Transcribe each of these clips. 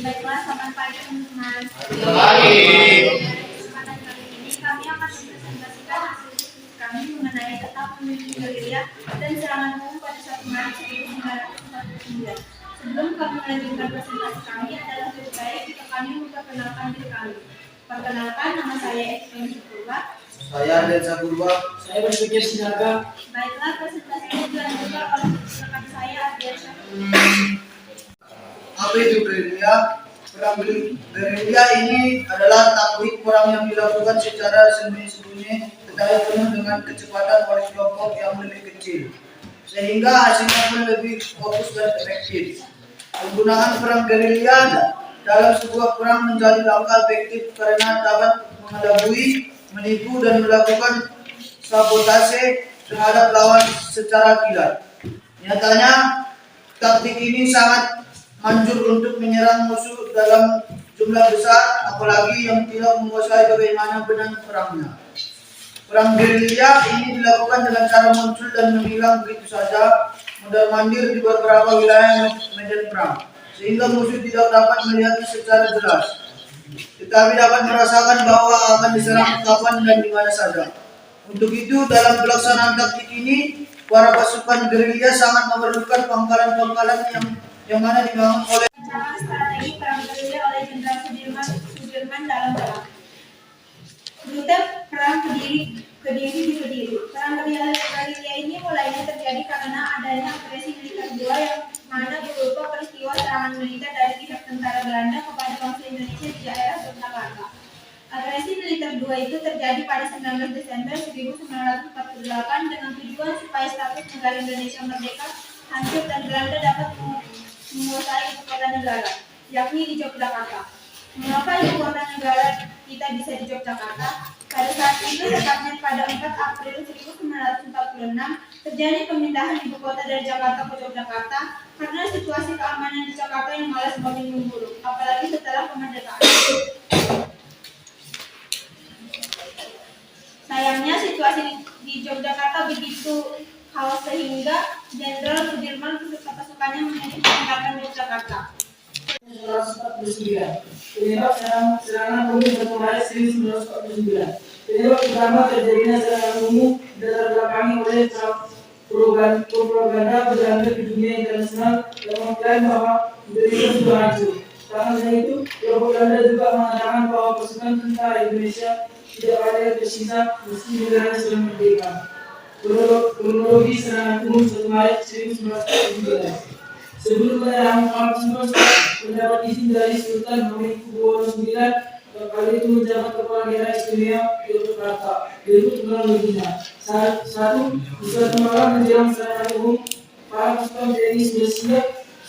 Baiklah, selamat pagi teman-teman. Pagi. Kesempatan kali ini kami akan mempresentasikan hasil diskusi kami mengenai tentang pemimpin gerilya dan serangan umum pada 1 Maret 1949. Sebelum kami melanjutkan presentasi kami, adalah lebih baik jika kami memperkenalkan diri kami. Perkenalkan, nama saya Efraim Purba. Saya Densa Purba. Saya berpikir Sinaga. Baiklah, presentasi ini dilanjutkan oleh rekan saya Adrian Syafri. Apa itu gerilya? Perang gerilya ini adalah taktik perang yang dilakukan secara sembunyi-sembunyi tetapi penuh dengan kecepatan oleh kelompok yang lebih kecil, sehingga hasilnya pun lebih fokus dan efektif. Penggunaan perang gerilya dalam sebuah perang menjadi langkah efektif karena dapat mengelabui, menipu, dan melakukan sabotase terhadap lawan secara kilat. Nyatanya, taktik ini sangat manjur untuk menyerang musuh dalam jumlah besar, apalagi yang tidak menguasai bagaimana benang perangnya. Perang gerilya ini dilakukan dengan cara muncul dan menghilang begitu saja, mondar-mandir di beberapa wilayah medan perang, sehingga musuh tidak dapat melihatnya secara jelas, tetapi dapat merasakan bahwa akan diserang kapan dan di mana saja. Untuk itu, dalam pelaksanaan taktik ini, para pasukan gerilya sangat memerlukan pangkalan-pangkalan yang mana dibangun oleh Strategi perang gerilya oleh Jenderal Sudirman dalam perang. Rute perang Kediri. Perang gerilya ini mulainya terjadi karena adanya agresi militer II yang mana berupa peristiwa serangan militer dari pihak tentara Belanda kepada bangsa Indonesia di daerah Yogyakarta. Agresi militer II itu terjadi pada 19 Desember 1948 dengan tujuan supaya status negara Indonesia merdeka hancur dan Belanda dapat menguasai ibu kota negara, yakni di Yogyakarta. Mengapa ibu kota negara kita bisa di Yogyakarta? Pada saat itu, tepatnya pada 4 April 1946, terjadi pemindahan ibu kota dari Jakarta ke Yogyakarta karena situasi keamanan di Jakarta yang malah semakin memburuk, apalagi setelah kemerdekaan. Sayangnya situasi di Yogyakarta begitu kaos sehingga Jenderal Sudirman beserta pasukannya memilih meninggalkan Yogyakarta. 1949. Penyebab serangan umum 1 Maret 1949. Penyebab utama terjadinya serangan umum ditarbelakangi oleh propaganda Belanda di dunia internasional yang mengklaim bahwa Indonesia sudah hancur. Karena itu, propaganda juga mengatakan bahwa pasukan tentara Indonesia tidak ada yang tersisa meski negara sudah merdeka. Kronologi serangan umum 1 Maret 1949. Sebelum menyerang Palembang, mendapat izin dari Sultan Hamengkubuwono IX yang kali itu menjabat kepala daerah istimewa Yogyakarta. Berikut kronologinya. 1. Di suatu malam menjelang serangan umum, para pasukan TNI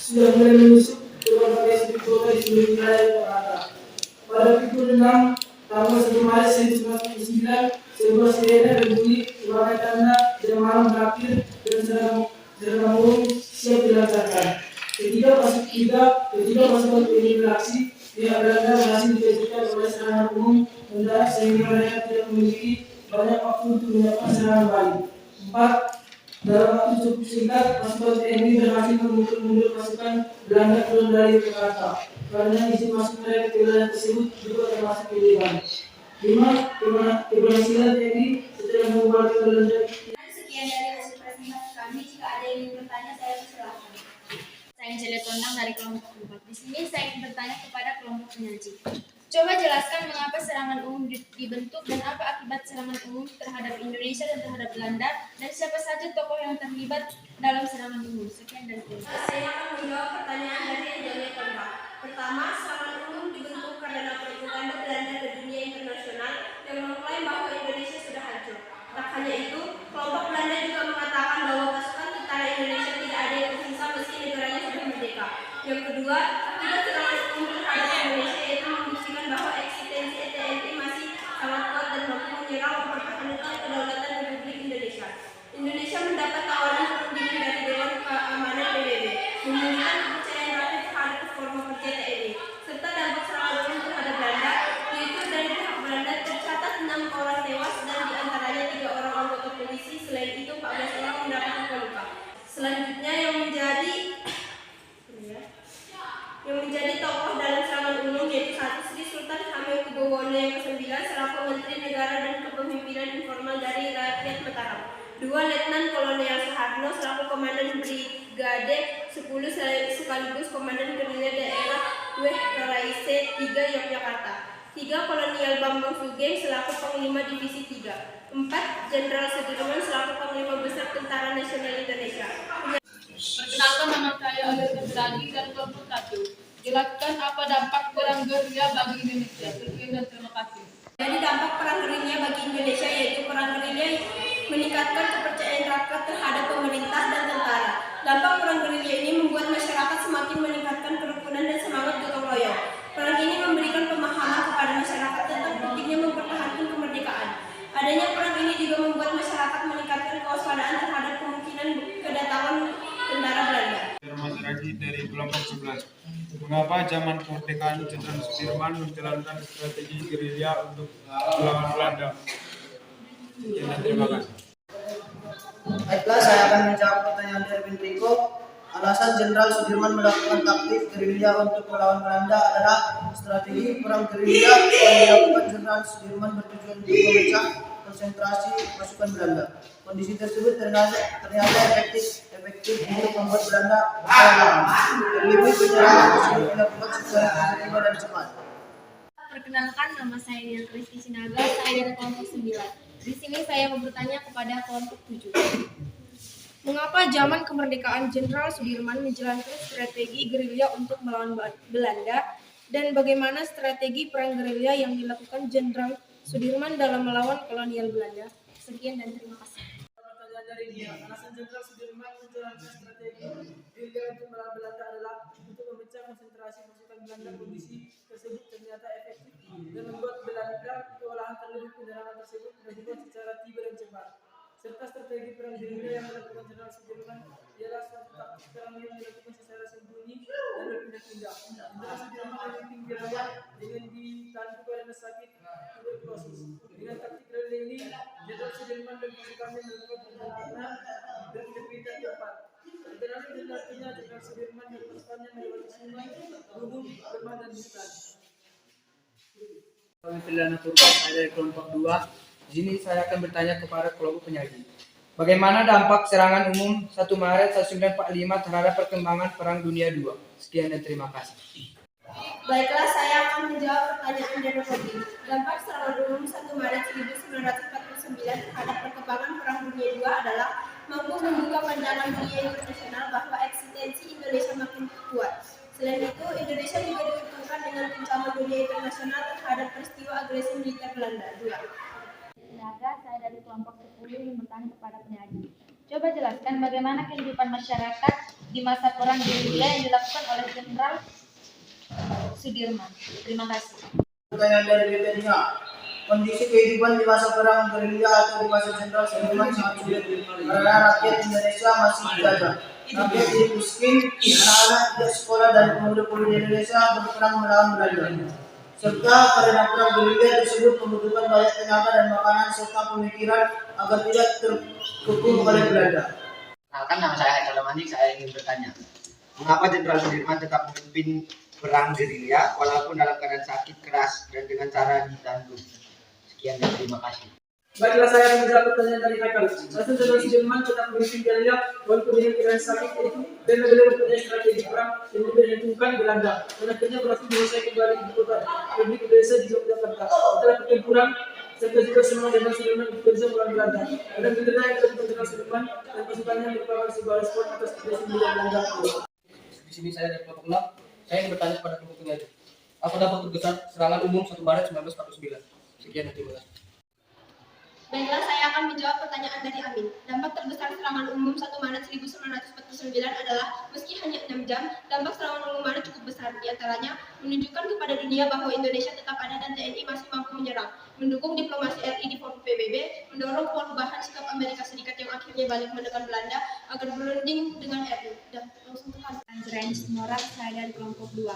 sudah mulai menusuk ke berbagai sudut kota di seluruh wilayah Yogyakarta. Pada pukul 6 tanggal 1 Maret 1949, sebuah sirene berbunyi sebagai tanda jam malam berakhir dan serangan umum siap dilancarkan. Ketiga pasukan TNI beraksi, pihak Belanda berhasil dikejutkan oleh serangan umum mendadak sehingga mereka tidak memiliki banyak waktu untuk melakukan serangan balik. 4. Dalam waktu cukup singkat, pasukan TNI berhasil memukul mundur pasukan Belanda turun dari Jakarta. Karena izin masuk mereka ke wilayah tersebut juga termasuk ilegal. 5. Keberhasilan TNI setelah mengubarkan Belanda. Sekian dari hasil presentasi kami. Jika ada yang ingin bertanya, saya persilahkan. Saya Angela Tondang dari kelompok 4. Di sini saya ingin bertanya kepada kelompok penyaji. Coba jelaskan mengapa serangan umum dibentuk dan apa akibat serangan umum terhadap Indonesia dan terhadap Belanda, dan siapa saja tokoh yang terlibat dalam serangan umum. Sekian dan terima kasih. Saya akan menjawab pertanyaan dari Angela Tondang. Pertama, serangan umum dibentuk karena propaganda Belanda ke dunia internasional yang mengklaim bahwa Indonesia sudah hancur. Tak hanya itu, kelompok Belanda juga mengatakan bahwa pasukan tentara Indonesia tidak ada yang tersisa meski negaranya sudah merdeka. Yang kedua, akibat serangan umum terhadap Indonesia yaitu membuktikan bahwa eksistensi TNI masih sangat kuat dan mampu menyerang mempertahankan kedaulatan Republik Indonesia. Indonesia mendapat tawaran perundingan dari Dewan Keamanan PBB, memulihkan kepercayaan rakyat terhadap reforma kerja TNI, serta dampak serangan umum terhadap Belanda, yaitu dari pihak Belanda tercatat 6 orang tewas dan diantaranya 3 orang anggota polisi. Selain itu, 14 orang mendapat luka-luka. Selanjutnya yang menjadi tokoh dalam ke-1 Sri Sultan Hamengkubuwono yang ke-9 selaku Menteri Negara dan Kepemimpinan Informal dari Rakyat Mataram. 2. Letnan Kolonel Soeharno selaku Komandan Brigade 10 sekaligus Komandan Gerilya Daerah Wehraise 3 Yogyakarta. 3. Kolonel Bambang Sugeng selaku Panglima Divisi 3. 4. Jenderal Sudirman selaku Panglima Besar Tentara Nasional Indonesia. Perkenalkan, nama saya Alif Lagi dan kelompok 1. Jelaskan apa dampak perang gerilya bagi Indonesia. Sekian dan terima kasih. Jadi dampak perang gerilya bagi Indonesia yaitu perang gerilya meningkatkan kepercayaan rakyat terhadap pemerintah dan tentara. Dampak perang gerilya ini membuat masyarakat semakin meningkatkan kerukunan dan semangat gotong royong. Perang ini memberikan pemahaman kepada masyarakat tentang pentingnya mempertahankan kemerdekaan. Adanya perang ini juga membuat masyarakat meningkatkan kewaspadaan terhadap kemungkinan kedatangan tentara Belanda. Lagi dari kelompok 11. Mengapa zaman kemerdekaan Jenderal Sudirman menjalankan strategi gerilya untuk melawan Belanda? Terima kasih. Baiklah, saya akan menjawab pertanyaan dari Bintiko. Alasan Jenderal Sudirman melakukan taktik gerilya untuk melawan Belanda adalah strategi perang gerilya yang dilakukan Jenderal Sudirman bertujuan untuk memecah konsentrasi pasukan Belanda. Kondisi tersebut ternyata efektif untuk membuat Belanda kalah. Terlebih penyerangan tersebut dilakukan secara tiba-tiba dan cepat. Perkenalkan, nama saya Dian Kristi Sinaga, saya dari kelompok 9. Di sini saya mau bertanya kepada kelompok 7. Mengapa zaman kemerdekaan Jenderal Sudirman menjalankan strategi gerilya untuk melawan Belanda dan bagaimana strategi perang gerilya yang dilakukan Jenderal Sudirman dalam melawan kolonial Belanda? Sekian dan terima kasih. Pertanyaan dari dia, alasan Jenderal Sudirman menjalankan strategi gerilya untuk melawan Belanda adalah untuk memecah konsentrasi pasukan Belanda. Kondisi tersebut ternyata efektif dan membuat Belanda kewalahan, terlebih penyerangan tersebut dilakukan secara tiba dan cepat. Serta strategi perang gerilya yang dilakukan Jenderal Sudirman ialah suatu taktik perang yang dilakukan secara sembunyi dan berpindah-pindah. Jenderal Sudirman memimpin gerilya dengan ditandu karena sakit tuberkulosis. Dengan taktik gerilya ini, Jenderal Sudirman dan pasukannya melakukan perjalanan berpindah-pindah tempat. Perjalanan itu artinya Jenderal Sudirman dan pasukannya melewati sungai, gunung, bermah dan hutan. Kami Pilihan Turban, saya dari kelompok 2. Di sini saya akan bertanya kepada kelompok penyaji. Bagaimana dampak serangan umum 1 Maret 1945 terhadap perkembangan Perang Dunia II? Sekian dan terima kasih. Baiklah, saya akan menjawab pertanyaan dari Robi. Dampak serangan umum 1 Maret 1949 terhadap perkembangan Perang Dunia II adalah mampu membuka pandangan dunia internasional bahwa eksistensi Indonesia makin kuat. Selain itu, Indonesia juga diuntungkan dengan ancaman dunia internasional terhadap peristiwa agresi militer Belanda. 2. Saya dari kelompok 10 yang bertanya kepada penyaji. Coba jelaskan bagaimana kehidupan masyarakat di masa perang gerilya yang dilakukan oleh Jenderal Sudirman. Terima kasih. Pertanyaan dari Bintiko. Kondisi kehidupan di masa perang gerilya atau di masa Jenderal Sudirman sangat sulit karena rakyat Indonesia masih dijajah. Rakyat jadi miskin, anak-anak tidak sekolah dan pemuda-pemudi Indonesia berperang melawan Belanda. Serta karena perang gerilya tersebut membutuhkan banyak tenaga dan makanan serta pemikiran agar tidak terkepung oleh Belanda. Kenalkan, nama saya Haikal Damani, saya ingin bertanya. Mengapa Jenderal Sudirman tetap memimpin perang gerilya walaupun dalam keadaan sakit keras dan dengan cara ditandu? Sekian dan terima kasih. Baiklah, saya akan menjawab pertanyaan dari Haikal. Alasan Jenderal Sudirman tetap memimpin gerilya walaupun dengan keadaan sakit itu karena beliau mempunyai strategi perang yang menentukan Belanda dan akhirnya berhasil menguasai kembali ibu kota Republik Indonesia di Yogyakarta. Setelah pertempuran, serta juga semua Jenderal Sudirman bekerja melawan Belanda. Dan benar yang dilakukan Jenderal Sudirman dan pasukannya merupakan sebuah respon atas agresi militer Belanda. Di sini saya dari kelompok 6. Saya ingin bertanya kepada kelompok penyaji. Apa dampak terbesar serangan umum 1 Maret 1949? Sekian dan terima kasih. Baiklah, saya akan menjawab pertanyaan dari Amin. Dampak terbesar serangan umum 1 Maret 1949 adalah meski hanya 6 jam, dampak serangan umum Maret cukup besar. Di antaranya, menunjukkan kepada dunia bahwa Indonesia tetap ada dan TNI masih mampu menyerang, mendukung diplomasi RI di forum PBB, mendorong perubahan sikap Amerika Serikat yang akhirnya balik menekan Belanda agar berunding dengan RI. Dan langsung tekan. Range Moral, saya dari kelompok 2.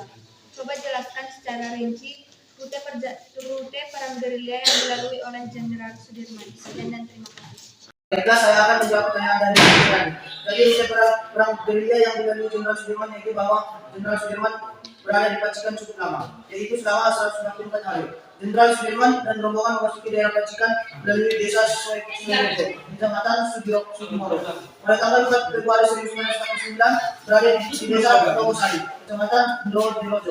Coba jelaskan secara rinci rute perang gerilya yang dilalui oleh Jenderal Sudirman. Sekian dan terima kasih. Baiklah, saya akan menjawab pertanyaan dari Bintiko. Jadi rute perang gerilya yang dilalui Jenderal Sudirman yaitu bahwa Jenderal Sudirman berada di Pacitan cukup lama, yaitu selama 164 hari. Jenderal Sudirman dan rombongan memasuki daerah Pacitan melalui desa Suekoso, Kecamatan Sudimoro. Pada tanggal 4 Februari 1949 berada di desa Togosari, Kecamatan Ndorojo.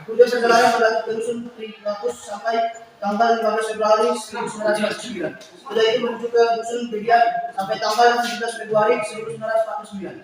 Kemudian perjalanan berlanjut ke dusun Trigapus sampai tanggal 15 Februari 1949. Setelah itu menuju ke dusun Bedian sampai tanggal 17 Februari 1949.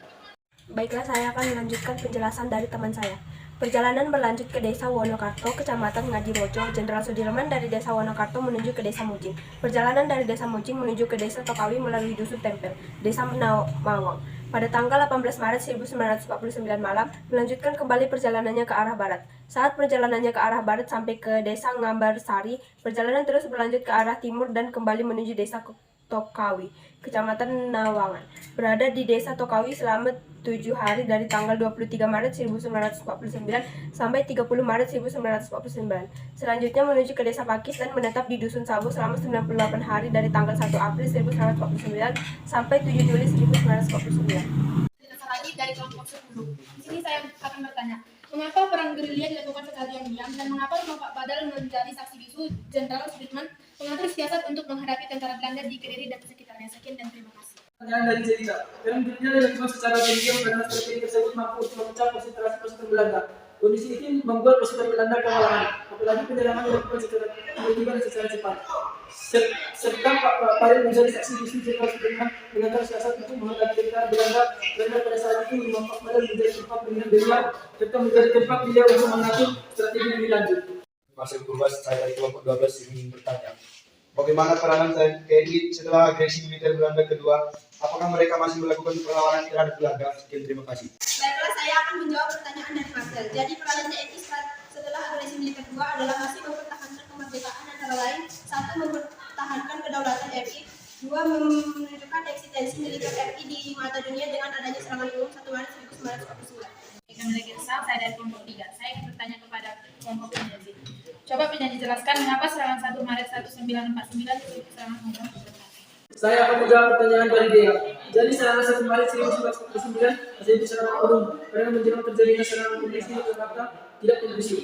Baiklah, saya akan melanjutkan penjelasan dari teman saya. Perjalanan berlanjut ke desa Wonokarto, kecamatan Ngadirojo. Jenderal Sudirman dari desa Wonokarto menuju ke desa Mucing. Perjalanan dari desa Mucing menuju ke desa Tokawi melalui dusun Tempel, desa Mawang. Pada tanggal 18 Maret 1949 malam, melanjutkan kembali perjalanannya ke arah barat. Saat perjalanannya ke arah barat sampai ke desa Ngambarsari, perjalanan terus berlanjut ke arah timur dan kembali menuju desa Tokawi, kecamatan Nawangan. Berada di desa Tokawi selama 7 hari dari tanggal 23 Maret 1949 sampai 30 Maret 1949. Selanjutnya menuju ke desa Pakis dan menetap di dusun Sabu selama 98 hari dari tanggal 1 April 1949 sampai 7 Juli 1949. Lagi dari kelompok 10. Di sini saya akan bertanya, mengapa perang gerilya dilakukan secara diam-diam dan mengapa Bapak Badal menjadi saksi bisu Jenderal Sudirman mengatur siasat untuk menghadapi tentara Belanda di Kediri dan sekitarnya? Sekian dan terima kasih. Pertanyaan dari Jelita. Perang gerilya dilakukan secara diam-diam karena strategi tersebut mampu untuk memecah konsentrasi pasukan Belanda. Kondisi ini membuat pasukan Belanda kewalahan, apalagi penyerangan dilakukan secara tiba-tiba dan secara cepat. Serta Pak Padel menjadi saksi bisu Jenderal Sudirman mengatur siasat untuk menghadapi tentara Belanda karena pada saat itu rumah Pak Padel menjadi tempat pemilihan beliau serta menjadi tempat beliau untuk mengatur strategi lebih lanjut. Masih berbahas saya dari kelompok 12 ingin bertanya, bagaimana peranan TNI setelah agresi militer Belanda kedua? Apakah mereka masih melakukan perlawanan terhadap Belanda? Sekian, terima kasih. Baiklah, saya akan menjawab pertanyaan dari Marcel. Jadi peranan TNI setelah agresi militer kedua adalah masih mempertahankan kemerdekaan antara lain, 1. Mempertahankan kedaulatan RI, 2. Menunjukkan eksistensi militer RI di mata dunia dengan adanya serangan umum 1 Maret 1949. Saya dari kelompok 3. Saya ingin bertanya kepada kelompok penyaji. Coba penyaji jelaskan mengapa serangan 1 Maret 1949 disebut serangan umum. Saya akan menjawab pertanyaan dari Dea. Jadi serangan 1 Maret 1949 menjadi serangan umum karena menjelang terjadinya serangan komunis di Jakarta tidak televisi.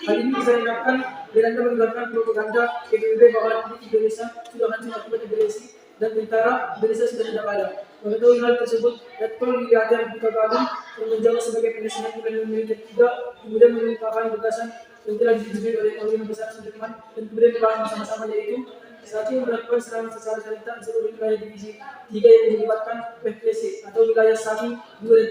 Hal ini bisa dilakukan Belanda mengeluarkan propaganda PBB bahwa Indonesia sudah hancur akibat agresi dan tentara Indonesia sudah tidak ada. Mengetahui hal tersebut, Letkol Militer Buka Galung yang menjabat sebagai penasihat militer juga kemudian mengungkapkan gagasan yang telah disetujui oleh Panglima Besar Sudirman dan kemudian dibahas bersama-sama, yaitu 1. Melakukan serangan secara serentak di seluruh wilayah divisi 3 yang dilibatkan PFPC atau wilayah 1, 2, dan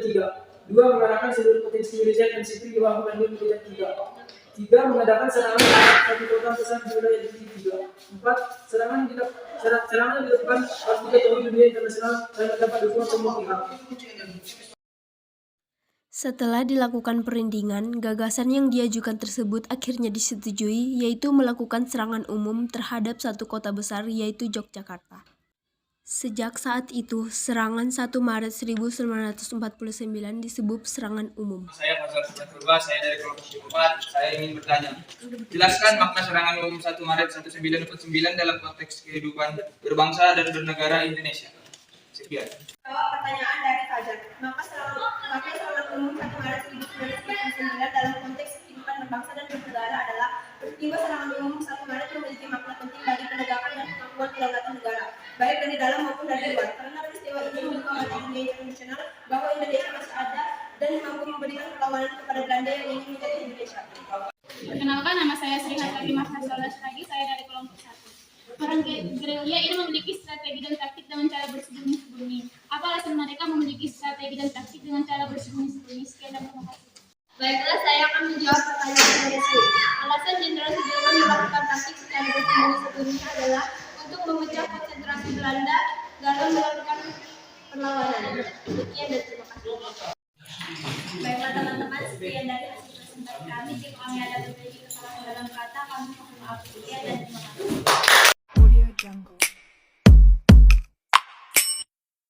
3. 2. Mengarahkan seluruh potensi militer dan sipil di bawah komando militer 3. 3. Mengadakan serangan terhadap satu kota besar di wilayah divisi 3. 4. Serangan dilakukan harus diketahui dunia internasional dan mendapat dukungan semua pihak. Setelah dilakukan perundingan, gagasan yang diajukan tersebut akhirnya disetujui, yaitu melakukan serangan umum terhadap satu kota besar, yaitu Yogyakarta. Sejak saat itu, serangan 1 Maret 1949 disebut serangan umum. Saya Faisal Sumatera, saya dari kelompok 4. Saya ingin bertanya, jelaskan makna serangan umum 1 Maret 1949 dalam konteks kehidupan berbangsa dan bernegara Indonesia. Sekian. Jawab pertanyaan dari Fajar. Maka serangan umum 1 Maret 1949 dalam konteks kehidupan berbangsa dan bernegara adalah peristiwa serangan umum 1 Maret memiliki makna penting bagi penegakan dan kemampuan kedaulatan negara, baik dari dalam maupun dari luar. Karena peristiwa ini membuka mata dunia internasional bahwa Indonesia masih ada dan mampu memberikan perlawanan kepada Belanda yang ingin menjadi Indonesia. Perkenalkan, nama saya Sri Hatari Mahasiswa Lagi, saya dari kelompok 1. Perang gerilya ini memiliki strategi dan taktik dengan cara bersembunyi-sembunyi. Apa alasan mereka memiliki strategi dan taktik dengan cara bersembunyi-sembunyi? Sekian dan terima kasih. Baiklah, saya akan menjawab pertanyaan dari Sri. Alasan Jenderal Sudirman melakukan taktik secara bersembunyi-sembunyi adalah untuk memecah konsentrasi Belanda dalam melakukan perlawanan. Sekian dan terima kasih. Baiklah teman-teman, sekian dari hasil presentasi kami. Jika kami ada terjadi kesalahan dalam kata, kami mohon maaf. Sekian dan